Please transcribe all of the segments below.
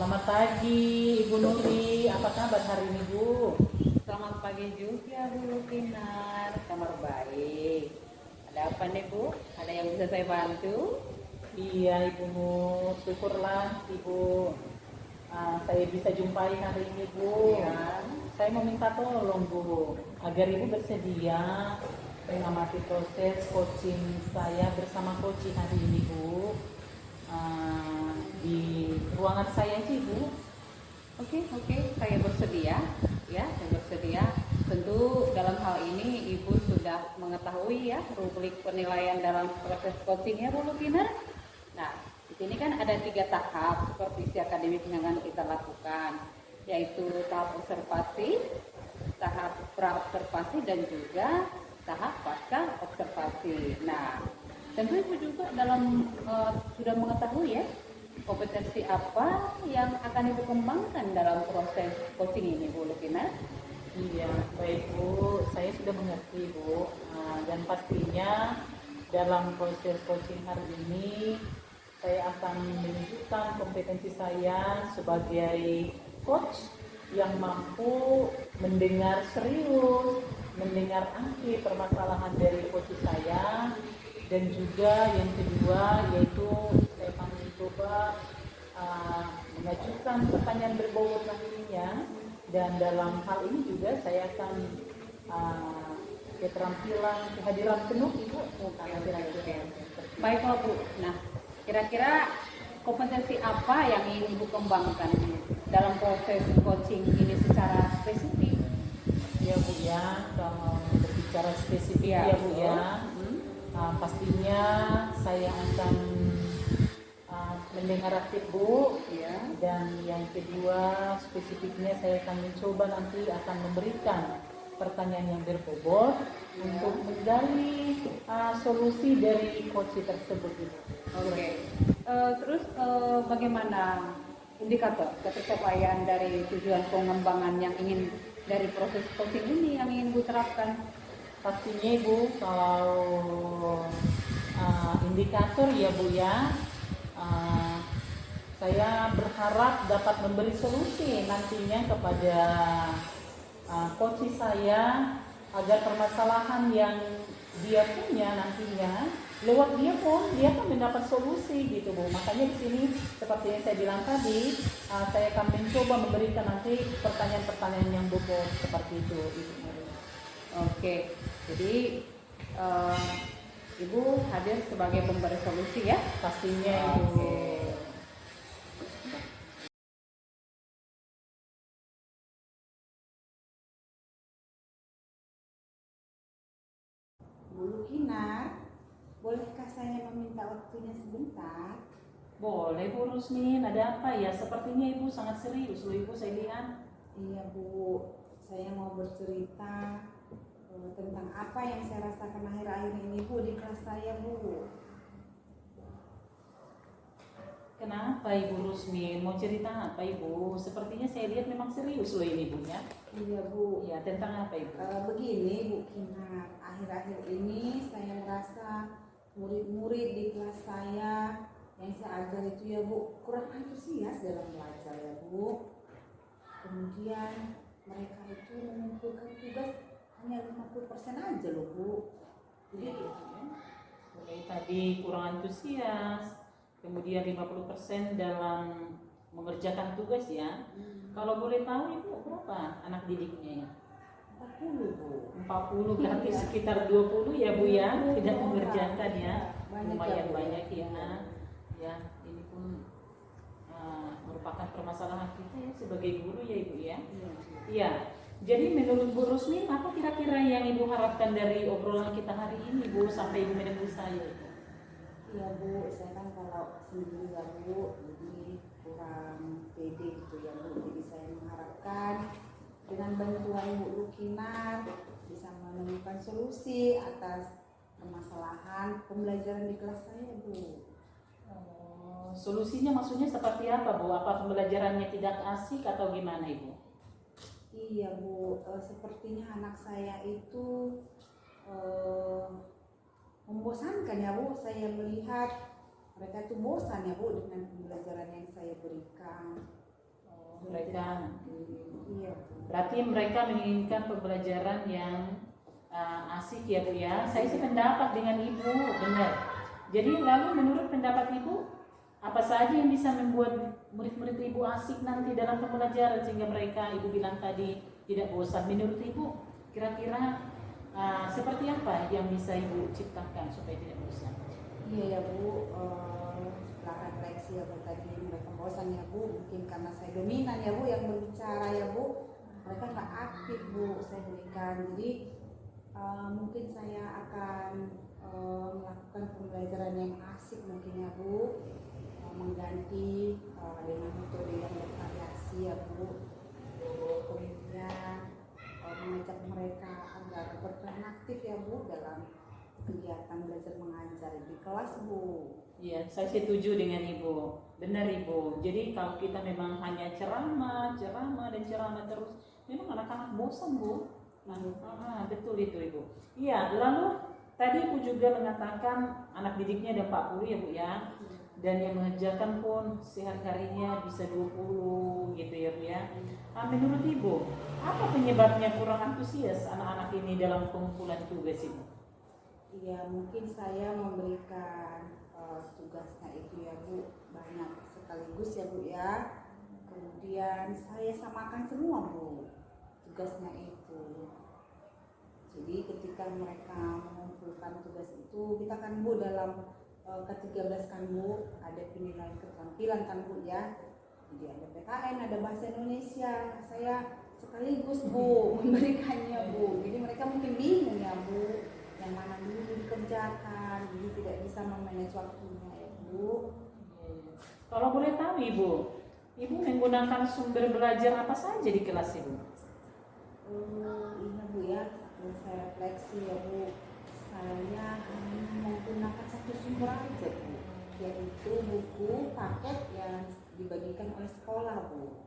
Selamat pagi, Ibu Nuri. Apa kabar hari ini, Bu? Selamat pagi juga Bu Kinar, kabar baik. Ada apa nih Bu? Ada yang bisa saya bantu? Iya, Ibu Nur. Syukurlah, Ibu. Saya bisa jumpai hari ini, Bu. Ya. Saya mau minta tolong, Bu, agar Ibu bersedia mengamati proses coaching saya bersama coaching hari ini, Bu. Di ruangan saya aja, Bu. Oke, saya bersedia. Ya, saya bersedia. Tentu dalam hal ini Ibu sudah mengetahui ya rubrik penilaian dalam proses coachingnya Bu Kinar. Nah, di sini kan ada 3 tahap supervisi akademik yang akan kita lakukan, yaitu tahap observasi, tahap pra-observasi, dan juga tahap pasca observasi. Nah, tentu Ibu juga sudah mengetahui ya kompetensi apa yang akan Ibu kembangkan dalam proses coaching ini, Bu Lukina. Iya, baik Bu. Saya sudah mengerti, Bu. Dan pastinya dalam proses coaching hari ini saya akan menunjukkan kompetensi saya sebagai coach yang mampu mendengar serius, mendengar arti permasalahan dari coach saya, dan juga yang kedua yaitu saya akan mencoba mengajukan pertanyaan berbobot lainnya, dan dalam hal ini juga saya akan keterampilan kehadiran penuh Ibu. Baiklah Bu. Nah, kira-kira kompetensi apa yang ingin Ibu kembangkan dalam proses coaching ini secara spesifik? Ya Bu ya, kalau berbicara spesifik ya Bu ya, pastinya saya akan mendengar aktif Bu ya, dan yang kedua spesifiknya saya akan mencoba nanti akan memberikan pertanyaan yang berbobot untuk menggali solusi dari coach tersebut Bu. Oke. Terus bagaimana indikator ketercapaian dari tujuan pengembangan yang ingin dari proses coaching ini yang ingin Bu terapkan? Pastinya Ibu, kalau indikator ya Bu ya, saya berharap dapat memberi solusi nantinya kepada coach saya agar permasalahan yang dia punya nantinya lewat dia pun dia akan mendapat solusi gitu Bu. Makanya di sini seperti yang saya bilang tadi, saya akan mencoba memberikan nanti pertanyaan-pertanyaan yang bobot seperti itu Ibu. Oke, jadi Ibu hadir sebagai pemberi solusi ya? Pastinya Ibu. Bu Lukinar, bolehkah saya meminta waktunya sebentar? Boleh Bu Rusmin, ada apa ya? Sepertinya Ibu sangat serius loh Ibu, saya lihat. Iya Bu, saya mau bercerita tentang apa yang saya rasakan akhir-akhir ini Bu di kelas saya Bu. Kenapa Ibu Rusmin? Mau cerita apa Ibu? Sepertinya saya lihat memang serius loh ini Bu ya. Iya Bu. Ya, tentang apa Ibu? Begini Bu Kinar, akhir-akhir ini saya merasa murid-murid di kelas saya yang saya ajar itu ya Bu kurang antusias dalam belajar ya Bu. Kemudian mereka itu mengumpulkan tugas hanya 50% aja loh Bu. Jadi ya, mulai tadi kurang antusias, kemudian 50% dalam mengerjakan tugas ya. Kalau boleh tahu Ibu berapa anak didiknya ya? 40 Bu. 40 berarti sekitar 20 ya Bu ya, tidak mengerjakan ya. Banyak Lumayan ya, Bu. banyak ya. Ya, ini pun merupakan permasalahan kita ya sebagai guru ya Ibu ya. Iya. Jadi menurut Bu Rusmin, apa kira-kira yang Ibu harapkan dari obrolan kita hari ini Bu sampai Ibu menemui saya Ibu? Iya Bu, saya kan kalau sendiri ya Bu, jadi kurang pede gitu ya Bu. Jadi saya mengharapkan dengan bantuan Bu Lukinar bisa menemukan solusi atas permasalahan pembelajaran di kelas saya Bu. Solusinya maksudnya seperti apa Bu? Apa pembelajarannya tidak asik atau gimana Ibu? Iya Bu, sepertinya anak saya itu membosankan ya Bu. Saya melihat mereka itu bosan ya Bu dengan pembelajaran yang saya berikan. Mereka Iya. berarti mereka menginginkan pembelajaran yang asik ya Bu ya. Saya sependapat dengan Ibu, benar. Jadi lalu menurut pendapat Ibu, apa saja yang bisa membuat murid-murid Ibu asik nanti dalam pembelajaran sehingga mereka, Ibu bilang tadi, tidak bosan? Menurut Ibu, kira-kira seperti apa yang bisa Ibu ciptakan supaya tidak bosan? Iya ya Bu, setelah refleksi ya Bu tadi mereka bosan ya Bu, mungkin karena saya dominan ya Bu yang berbicara ya Bu, mereka nggak aktif Bu saya berikan. Jadi mungkin saya akan melakukan pembelajaran yang asik mungkin ya Bu, mengganti dengan metode yang bervariasi ya Bu, kemudian mengajak mereka agar berperan aktif ya Bu dalam kegiatan belajar mengajar di kelas Bu. Iya, saya setuju dengan Ibu. Benar Ibu. Jadi kalau kita memang hanya ceramah dan ceramah terus, memang anak-anak bosan Bu. Betul itu Ibu. Iya, lalu tadi Ibu juga mengatakan anak didiknya ada 40 ya Bu ya. Dan yang mengerjakan pun sehari-harinya bisa 20 gitu ya Bu ya. Menurut Ibu, apa penyebabnya kurang antusias anak-anak ini dalam pengumpulan tugas Ibu? Iya, mungkin saya memberikan tugasnya itu ya Bu banyak sekaligus ya Bu ya. Kemudian saya samakan semua Bu tugasnya itu. Jadi ketika mereka mengumpulkan tugas itu, kita kan Bu dalam ke-13 kan Bu ada penilaian keterampilan kan Bu ya. Jadi ada PKN, ada bahasa Indonesia. Saya sekaligus Bu memberikannya Bu. Jadi mereka mungkin bingung ya Bu, yang mana dulu dikerjakan, jadi tidak bisa memanage waktunya ya Bu. Kalau boleh tahu Ibu menggunakan sumber belajar apa saja di kelas Ibu? Iya Bu ya, saya refleksi ya Bu, saya hanya menggunakan satu sumber aja Bu, yaitu buku paket yang dibagikan oleh sekolah Bu.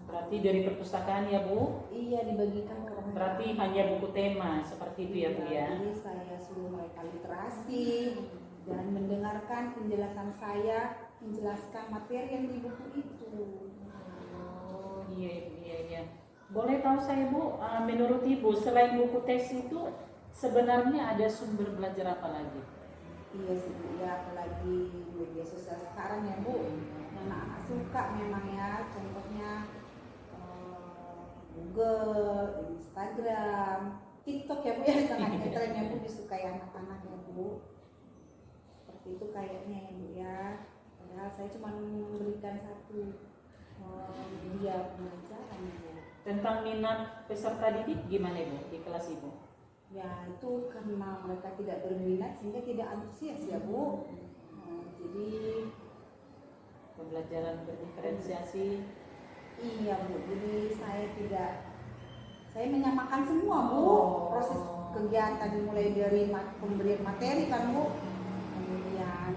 Berarti dari perpustakaan ya Bu? Iya, dibagikan ke orang. Berarti hanya buku tema seperti itu ya Bu ya? Jadi saya suruh mereka literasi dan mendengarkan penjelasan saya menjelaskan materi yang di buku itu. Oh iya. Boleh tahu saya Bu, menurut Ibu selain buku teks itu sebenarnya ada sumber belajar apa lagi? Iya sih Bu ya, apalagi media sosial sekarang ya Bu, yang anak-anak suka memang ya, contohnya Google, Instagram, TikTok ya Bu ya, sangat ngetren ya Bu, disukai anak-anak ya Bu. Seperti itu kayaknya ya Bu ya. Padahal saya cuma memberikan satu media pembelajaran Bu. Tentang minat peserta didik gimana Bu di kelas Ibu? Ya itu karena mereka tidak berminat sehingga tidak antusias ya Bu. Jadi Pembelajaran berdiferensiasi. iya Bu, jadi saya menyamakan semua Bu, proses kegiatan dimulai dari pemberian materi kan Bu, kemudian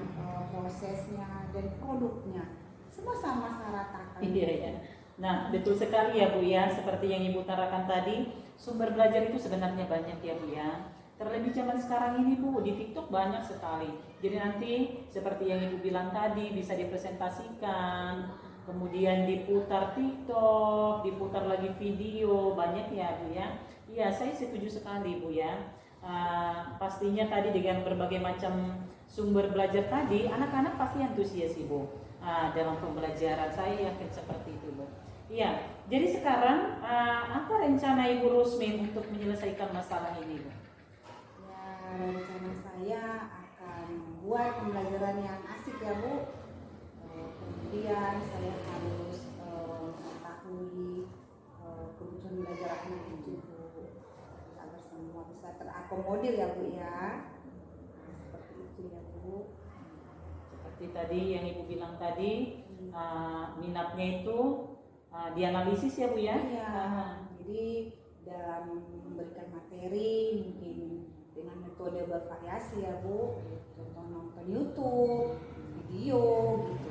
prosesnya dan produknya, semua sama saya ratakan. Iya ya. Nah betul sekali ya Bu ya, seperti yang Ibu utarakan tadi, sumber belajar itu sebenarnya banyak ya Bu ya. Terlebih zaman sekarang ini Bu, di TikTok banyak sekali. Jadi nanti seperti yang Ibu bilang tadi bisa dipresentasikan, kemudian diputar TikTok, diputar lagi video, banyak ya Bu ya. Iya, saya setuju sekali Bu ya. Pastinya tadi dengan berbagai macam sumber belajar tadi, anak-anak pasti antusias Ibu dalam pembelajaran. Saya yakin seperti itu Bu. Iya, jadi sekarang apa rencana Ibu Rusmin untuk menyelesaikan masalah ini Bu? Ya, rencana saya akan membuat pembelajaran yang asik ya Bu. Kemudian saya harus mengetahui kebutuhan belajar anak itu Bu, agar semua bisa terakomodir ya Bu ya. Seperti itu ya Bu. Seperti tadi yang Ibu bilang tadi, minatnya itu dianalisis ya Bu ya. Iya. Jadi dalam memberikan materi mungkin dengan metode bervariasi ya Bu. Contoh nonton YouTube, video gitu.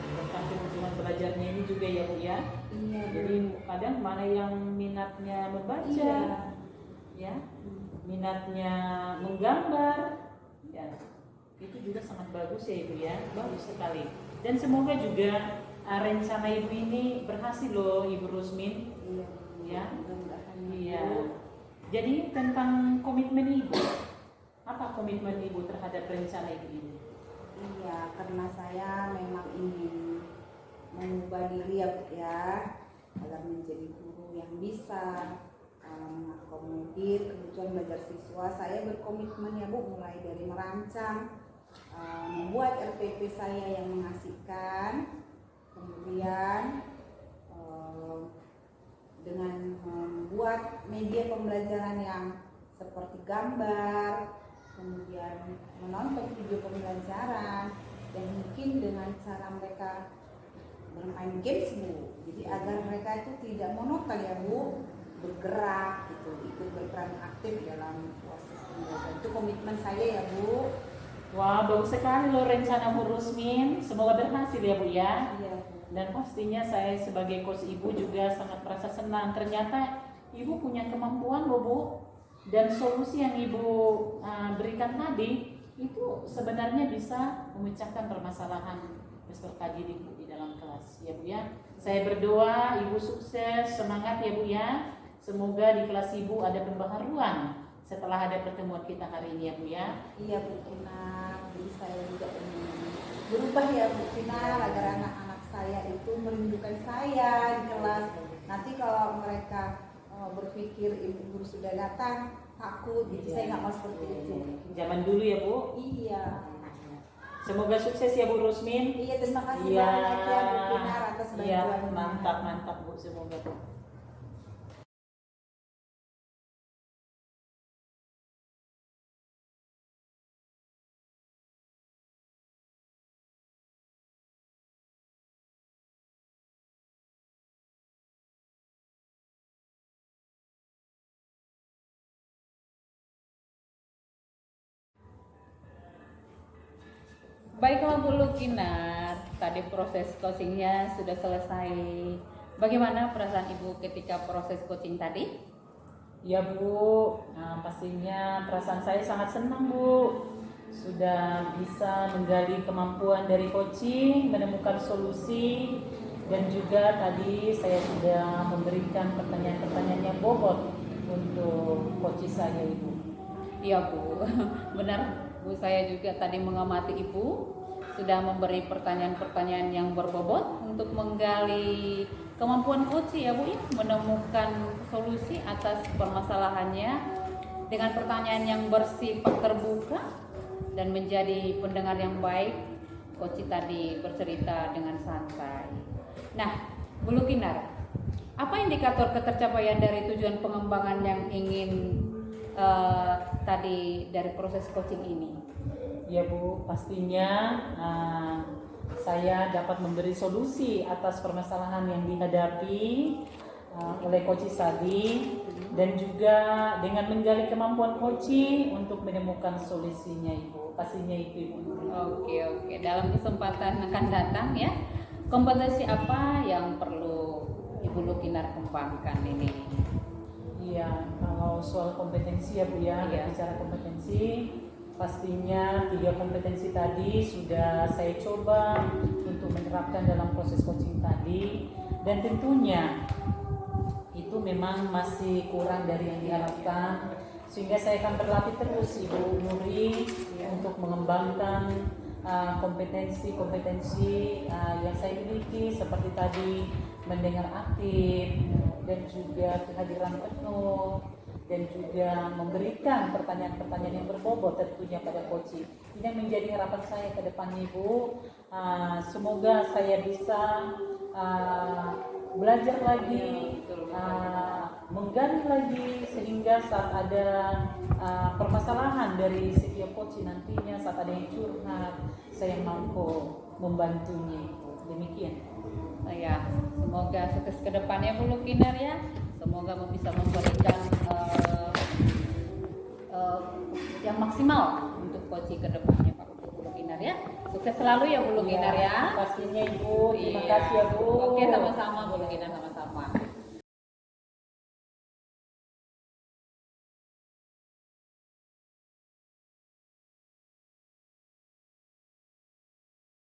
Tentang kebutuhan belajarnya ini juga ya Bu ya. Iya. Jadi kadang mana yang minatnya membaca, Iya. ya, minatnya menggambar, ya, itu juga sangat bagus ya Ibu ya, bagus sekali. Dan semoga juga rencana Ibu ini berhasil loh Ibu Rusmin. Iya, Ya. mudah-mudahan, Iya. Bu. Jadi tentang komitmen Ibu, apa komitmen Ibu terhadap rencana Ibu ini? Iya, karena saya memang ingin mengubah diri ya Bu ya, agar menjadi guru yang bisa mengakomodir kebutuhan belajar siswa. Saya berkomitmen ya Bu, mulai dari merancang, membuat RPP saya yang mengasihkan, kemudian dengan membuat media pembelajaran yang seperti gambar, kemudian menonton video pembelajaran, dan mungkin dengan cara mereka bermain games Bu, jadi agar mereka itu tidak monoton ya Bu, bergerak gitu, ikut berperan aktif dalam proses pembelajaran. Itu komitmen saya ya Bu. Wah, bagus sekali loh rencana Bu Rusmin. Semoga berhasil ya Bu ya. Iya Bu. Dan pastinya saya sebagai coach Ibu juga sangat merasa senang. Ternyata Ibu punya kemampuan loh Bu. Dan solusi yang Ibu berikan tadi itu sebenarnya bisa memecahkan permasalahan peserta didik Bu di dalam kelas ya Bu ya. Saya berdoa Ibu sukses, semangat ya Bu ya. Semoga di kelas Ibu ada pembaharuan setelah ada pertemuan kita hari ini ya Bu ya. Iya Bu Kinar, jadi saya juga ingin berubah ya Bu Kinar, agar anak-anak saya itu merindukan saya di kelas. Nanti kalau mereka berpikir ibu guru sudah datang, takut gitu, saya nggak mau seperti itu. Zaman dulu ya Bu. Iya. Semoga sukses ya Bu Rusmin. Iya, terima kasih Iya. banyak ya Bu Kinar atas Iya, bantuannya. mantap Bu, semoga Bu. Baiklah Bu Lukinar, tadi proses coachingnya sudah selesai. Bagaimana perasaan Ibu ketika proses coaching tadi? Ya Bu, pastinya perasaan saya sangat senang Bu. Sudah bisa menggali kemampuan dari coaching, menemukan solusi, dan juga tadi saya sudah memberikan pertanyaan-pertanyaan yang bobot untuk coach saya Ibu. Iya Bu, benar Bu, saya juga tadi mengamati Ibu sudah memberi pertanyaan-pertanyaan yang berbobot untuk menggali kemampuan coach ya Bu ya, menemukan solusi atas permasalahannya dengan pertanyaan yang bersifat terbuka dan menjadi pendengar yang baik. Coach tadi bercerita dengan santai. Nah, Bu Lukinar, apa indikator ketercapaian dari tujuan pengembangan yang ingin tadi dari proses coaching ini? Ya Bu, pastinya saya dapat memberi solusi atas permasalahan yang dihadapi oleh coach tadi, dan juga dengan menggali kemampuan coach untuk menemukan solusinya Ibu. Pastinya itu Ibu. Oke. Dalam kesempatan akan datang ya, kompetensi apa yang perlu Ibu Lukinar kembangkan ini? Iya, kalau soal kompetensi ya Bu ya, Iya. bicara kompetensi, pastinya 3 kompetensi tadi sudah saya coba untuk menerapkan dalam proses coaching tadi, dan tentunya itu memang masih kurang dari yang diharapkan, sehingga saya akan berlatih terus Ibu Nuri untuk mengembangkan kompetensi-kompetensi yang saya miliki, seperti tadi mendengar aktif, dan juga kehadiran penuh, dan juga memberikan pertanyaan-pertanyaan yang berbobot tentunya pada coach. Ini yang menjadi harapan saya ke depan Ibu. Semoga saya bisa belajar lagi, menggali lagi, sehingga saat ada permasalahan dari setiap coach nantinya, saat ada yang curhat, saya mampu membantunya Ibu. Demikian. Ya, semoga sukses ke depannya Bu Lukinar ya. Semoga bisa memberikan yang maksimal untuk coaching ke depannya Pak Bu Lukinar ya. Sukses selalu ya Bu Lukinar ya. Pastinya Ibu. Terima Iya. kasih ya Bu. Oke, sama-sama Bu Lukinar, sama-sama.